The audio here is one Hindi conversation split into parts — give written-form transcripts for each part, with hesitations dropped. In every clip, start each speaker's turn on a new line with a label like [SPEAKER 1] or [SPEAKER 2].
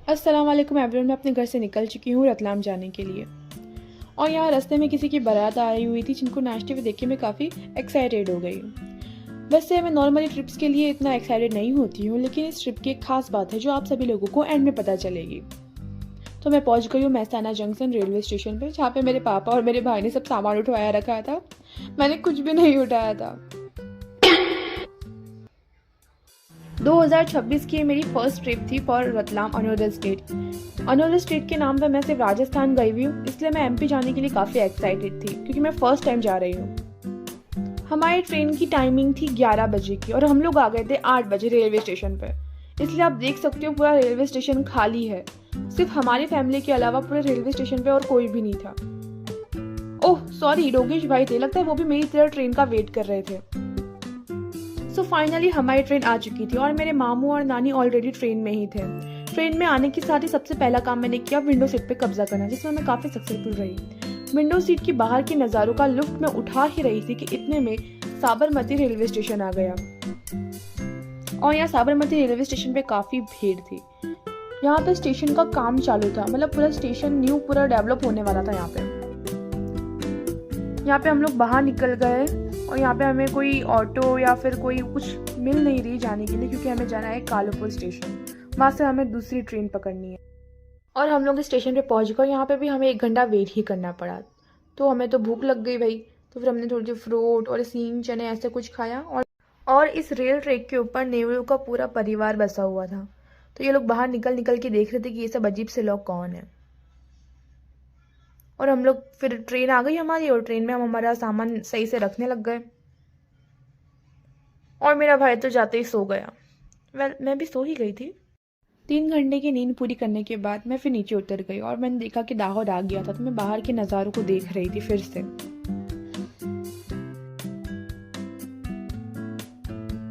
[SPEAKER 1] अस्सलाम वालेकुम एवरीवन। मैं अपने घर से निकल चुकी हूँ रतलाम जाने के लिए और यहाँ रास्ते में किसी की बारात आई हुई थी जिनको नाश्ते में देख के मैं काफ़ी एक्साइटेड हो गई हूँ। वैसे मैं नॉर्मली ट्रिप्स के लिए इतना एक्साइटेड नहीं होती हूँ, लेकिन इस ट्रिप की एक खास बात है जो आप सभी लोगों को एंड में पता चलेगी। तो मैं पहुँच गई हूँ महसाना जंक्शन रेलवे स्टेशन पर, जहाँ पे मेरे पापा और मेरे भाई ने सब सामान उठवाया रखा था। मैंने कुछ भी नहीं उठाया था। 2026 की मेरी फर्स्ट ट्रिप थी for Ratlam another state. Another state के नाम पर मैं सिर्फ राजस्थान गई हुई हूँ, इसलिए मैं एमपी जाने के लिए काफ़ी एक्साइटेड थी क्योंकि मैं फर्स्ट टाइम जा रही हूँ। हमारी ट्रेन की टाइमिंग थी 11 बजे की और हम लोग आ गए थे 8 बजे रेलवे स्टेशन पर। इसलिए आप देख सकते हो पूरा रेलवे स्टेशन खाली है। सिर्फ हमारी फैमिली के अलावा पूरे रेलवे स्टेशन पे और कोई भी नहीं था। ओह सॉरी, योगेश भाई थे, लगता है वो भी मेरी तरह ट्रेन का वेट कर रहे थे। सो फाइनली हमारी ट्रेन आ चुकी थी और मेरे मामू और नानी ऑलरेडी ट्रेन में ही थे। ट्रेन में आने के साथ ही सबसे पहला काम मैंने किया विंडो सीट पे कब्जा करना, जिसमें मैं काफ़ी सक्सेसफुल रही। विंडो सीट की बाहर के नज़ारों का लुत्फ मैं उठा ही रही थी कि इतने में साबरमती रेलवे स्टेशन आ गया और यहाँ साबरमती रेलवे स्टेशन पे काफ़ी भीड़ थी। यहाँ पे स्टेशन का काम चालू था, मतलब पूरा स्टेशन न्यू पूरा डेवलप होने वाला था। यहाँ पे हम लोग बाहर निकल गए और यहाँ पे हमें कोई ऑटो या फिर कोई कुछ मिल नहीं रही जाने के लिए, क्योंकि हमें जाना है कालूपुर स्टेशन। वहाँ से हमें दूसरी ट्रेन पकड़नी है और हम लोग स्टेशन पे पहुँच गए। यहाँ पे भी हमें 1 घंटा वेट ही करना पड़ा। तो हमें तो भूख लग गई भाई, तो फिर हमने थोड़ी सी फ्रूट और सींग चने ऐसे कुछ खाया। और इस रेल ट्रैक के ऊपर नेहरू का पूरा परिवार बसा हुआ था। तो ये लोग बाहर निकल निकल के देख रहे थे कि ये सब अजीब से लोग कौन है। और हम लोग फिर ट्रेन आ गई हमारी और ट्रेन में हम हमारा सामान सही से रखने लग गए और मेरा भाई तो जाते ही सो गया। मैं भी सो ही गई थी। 3 घंटे की नींद पूरी करने के बाद मैं फिर नीचे उतर गई और मैंने देखा कि दाहोद आ गया था। तो मैं बाहर के नज़ारों को देख रही थी फिर से।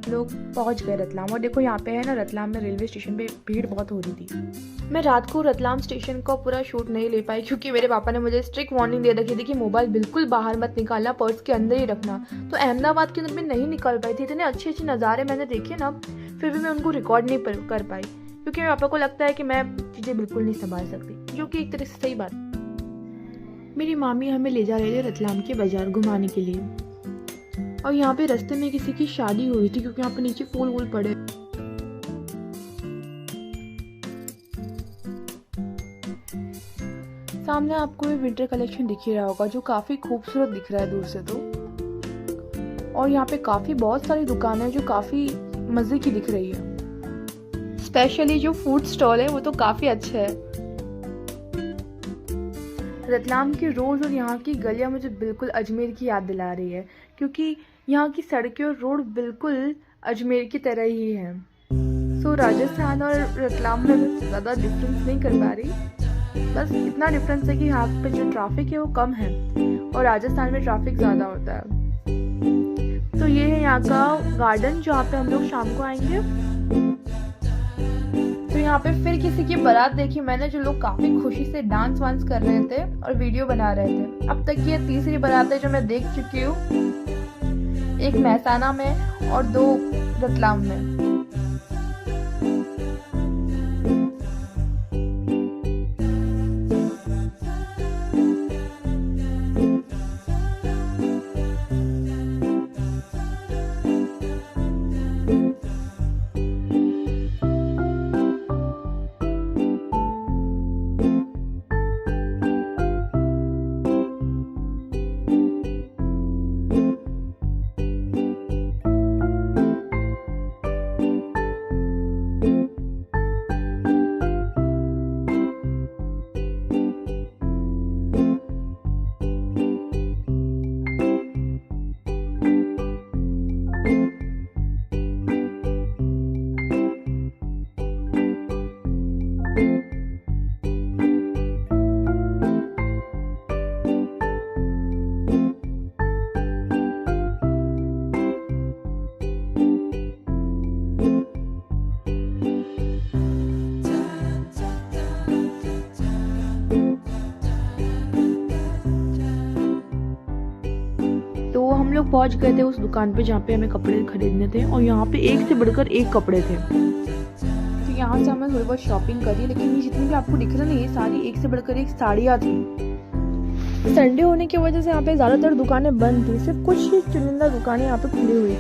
[SPEAKER 1] लोग पहुंच गए रतलाम और देखो यहाँ पे है ना, रतलाम में रेलवे स्टेशन पे भीड़ बहुत हो रही थी। मैं रात को रतलाम स्टेशन का पूरा शूट नहीं ले पाई क्योंकि मेरे पापा ने मुझे स्ट्रिक्ट वार्निंग दे रखी थी कि मोबाइल बिल्कुल बाहर मत निकालना, पर्स के अंदर ही रखना। तो अहमदाबाद के अंदर मैं नहीं निकाल पाई थी। इतने अच्छे अच्छे नज़ारे मैंने देखे ना, फिर भी मैं उनको रिकॉर्ड नहीं कर पाई क्योंकि मेरे पापा को लगता है कि मैं चीज़ें बिल्कुल नहीं संभाल सकती, जो कि एक तरह से सही बात। मेरी मामी हमें ले जा रहे थे रतलाम के बाजार घुमाने के लिए और यहाँ पे रास्ते में किसी की शादी हुई थी क्योंकि यहाँ पे नीचे फूल वूल पड़े। सामने आपको भी विंटर कलेक्शन दिख ही रहा होगा जो काफी खूबसूरत दिख रहा है दूर से तो। और यहाँ पे बहुत सारी दुकानें हैं जो काफी मजे की दिख रही है। स्पेशली जो फूड स्टॉल है वो तो काफी अच्छा है। रतलाम के रोड और यहाँ की गलियाँ मुझे बिल्कुल अजमेर की याद दिला रही है, क्योंकि यहाँ की सड़कें और रोड बिल्कुल अजमेर की तरह ही है। सो राजस्थान और रतलाम में मैं ज़्यादा डिफरेंस नहीं कर पा रही। बस इतना डिफरेंस है कि यहाँ पे जो ट्रैफिक है वो कम है और राजस्थान में ट्रैफिक ज़्यादा होता है। तो ये है यहाँ का गार्डन जहाँ पे हम लोग शाम को आएंगे। तो यहाँ पे फिर किसी की बारात देखी मैंने, जो लोग काफी खुशी से डांस वांस कर रहे थे और वीडियो बना रहे थे। अब तक ये तीसरी बारात है जो मैं देख चुकी हूँ, एक महसाना में और 2 रतलाम में। हम लोग पहुंच गए थे उस दुकान पे जहाँ पे हमें कपड़े खरीदने थे और यहाँ पे एक से बढ़कर एक कपड़े थे। तो यहाँ से हमने थोड़ी बहुत शॉपिंग करी, लेकिन ये जितनी भी आपको दिख रहा है ना, ये सारी एक से बढ़कर एक साड़ियाँ थी। संडे होने की वजह से यहाँ पे ज़्यादातर दुकानें बंद थी, सिर्फ कुछ ही चुनिंदा दुकानें यहाँ पे खुली हुई।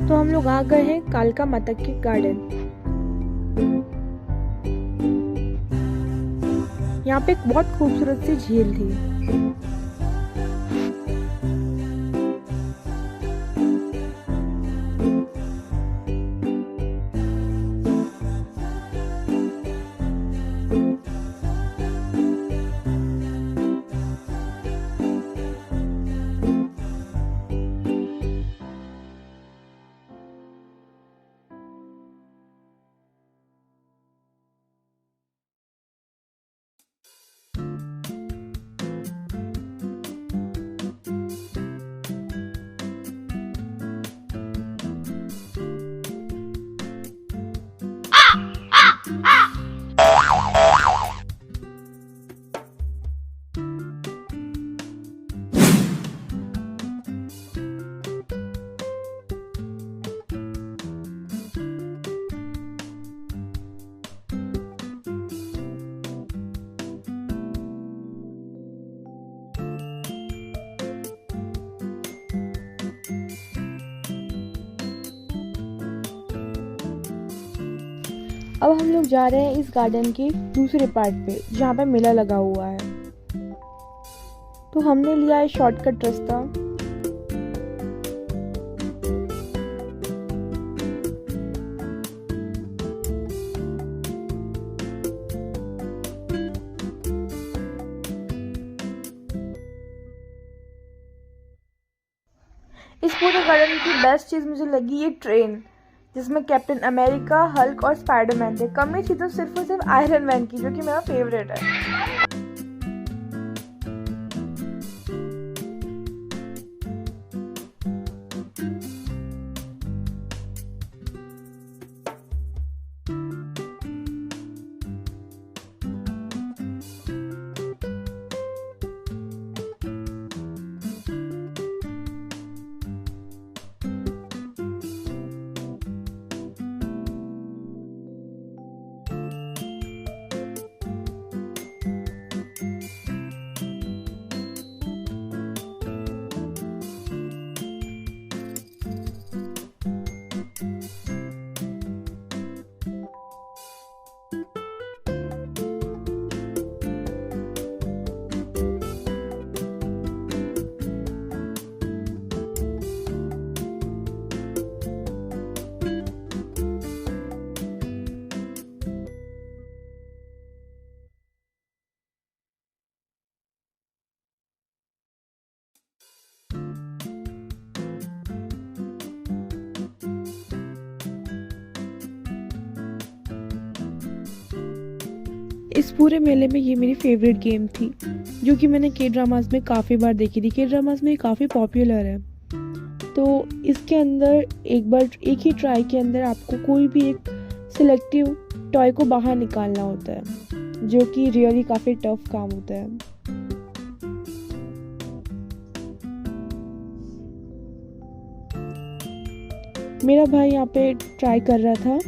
[SPEAKER 1] तो हम लोग आ गए हैं कालका माता के गार्डन। यहाँ पे एक बहुत खूबसूरत सी झील थी। अब हम लोग जा रहे हैं इस गार्डन के दूसरे पार्ट पे, जहाँ पे मेला लगा हुआ है। तो हमने लिया है शॉर्टकट रास्ता। इस पूरे गार्डन की बेस्ट चीज़ मुझे लगी ये ट्रेन, जिसमें कैप्टन अमेरिका, हल्क और स्पाइडरमैन थे। कमी थी तो सिर्फ और सिर्फ आयरन मैन की, जो कि मेरा फेवरेट है। इस पूरे मेले में ये मेरी फेवरेट गेम थी, जो कि मैंने के ड्रामास में काफ़ी बार देखी थी। के ड्रामास में काफ़ी पॉपुलर है। तो इसके अंदर एक ही ट्राई के अंदर आपको कोई भी एक सिलेक्टिव टॉय को बाहर निकालना होता है, जो कि रियली काफ़ी टफ काम होता है। मेरा भाई यहाँ पे ट्राई कर रहा था।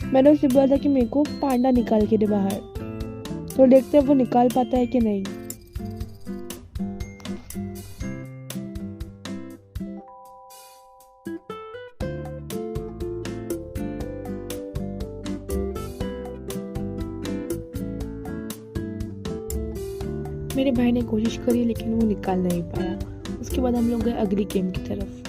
[SPEAKER 1] मैंने उससे बोला था कि मेरे को पांडा निकाल के दे बाहर, तो देखते हैं वो निकाल पाता है कि नहीं। मेरे भाई ने कोशिश करी लेकिन वो निकाल नहीं पाया। उसके बाद हम लोग गए अगली गेम की तरफ।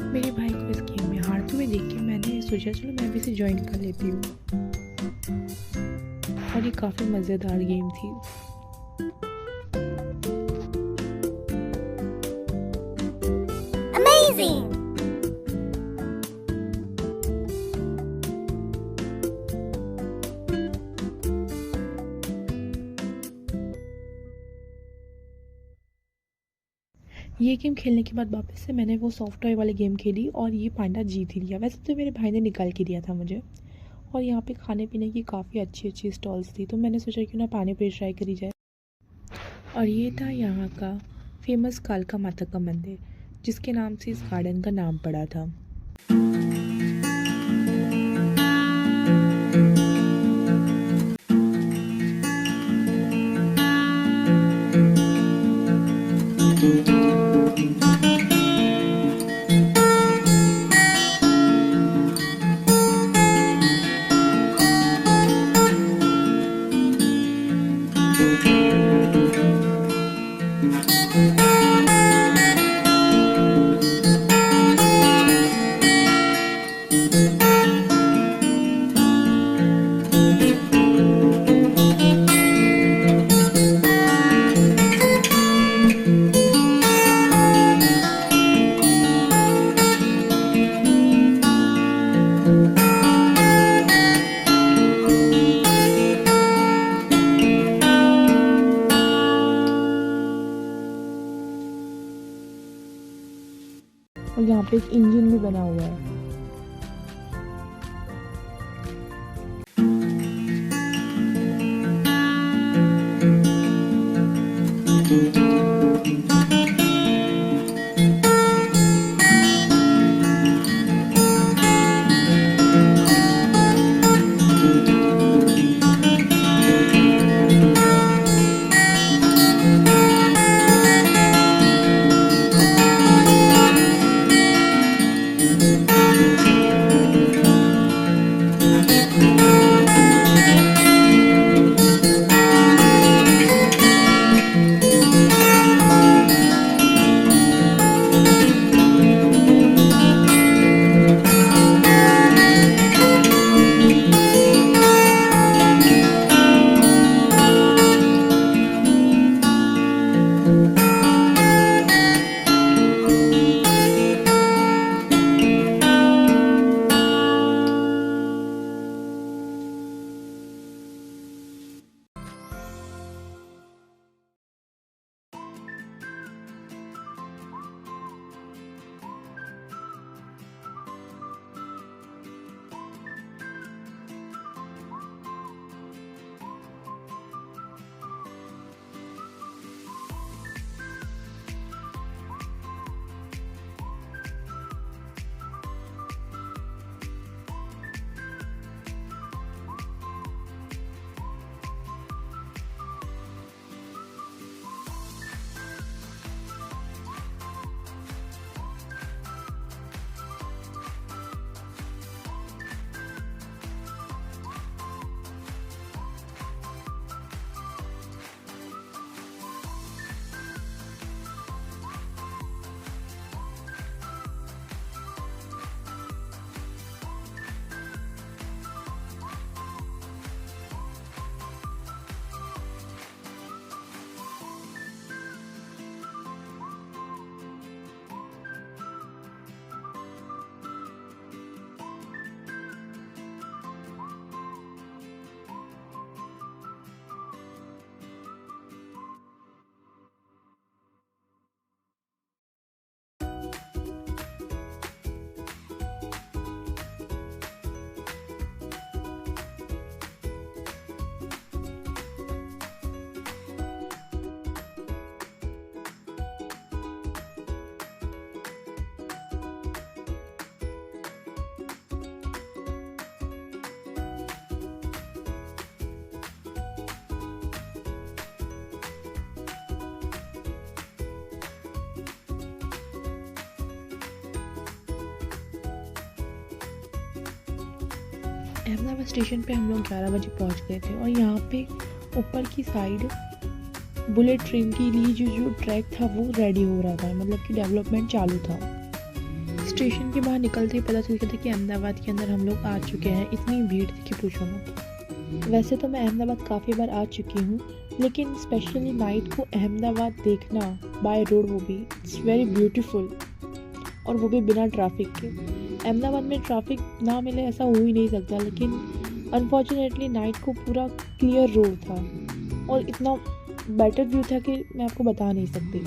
[SPEAKER 1] मेरे भाई को इस गेम में हारते हुए देख के मैंने सोचा चलो मैं भी इसे ज्वाइन कर लेती हूँ, और ये काफ़ी मज़ेदार गेम थी।
[SPEAKER 2] Amazing!
[SPEAKER 1] ये गेम खेलने के बाद वापस से मैंने वो सॉफ्ट टॉय वाली गेम खेली और ये पांडा जीत ही लिया। वैसे तो मेरे भाई ने निकाल के दिया था मुझे, और यहाँ पे खाने पीने की काफ़ी अच्छी अच्छी स्टॉल्स थी, तो मैंने सोचा क्यों ना पानी पूरी ट्राई करी जाए। और ये था यहाँ का फेमस कालका माता का मंदिर, जिसके नाम से इस गार्डन का नाम पड़ा था। और यहाँ पे एक इंजन भी बना हुआ है। अहमदाबाद स्टेशन पे हम लोग 11 बजे पहुंच गए थे और यहाँ पे ऊपर की साइड बुलेट ट्रेन के लिए जो ट्रैक था वो रेडी हो रहा था, मतलब कि डेवलपमेंट चालू था। स्टेशन के बाहर निकलते ही पता चल गया था कि अहमदाबाद के अंदर हम लोग आ चुके हैं। इतनी भीड़ थी कि पूछो मत। वैसे तो मैं अहमदाबाद काफ़ी बार आ चुकी हूँ, लेकिन स्पेशली नाइट को अहमदाबाद देखना बाय रोड, वो भी इट्स वेरी ब्यूटीफुल, और वो भी बिना ट्रैफिक के। अहमदाबाद में ट्रैफिक ना मिले ऐसा हो ही नहीं सकता, लेकिन अनफॉर्चुनेटली नाइट को पूरा क्लियर रोड था और इतना बेटर व्यू था कि मैं आपको बता नहीं सकती।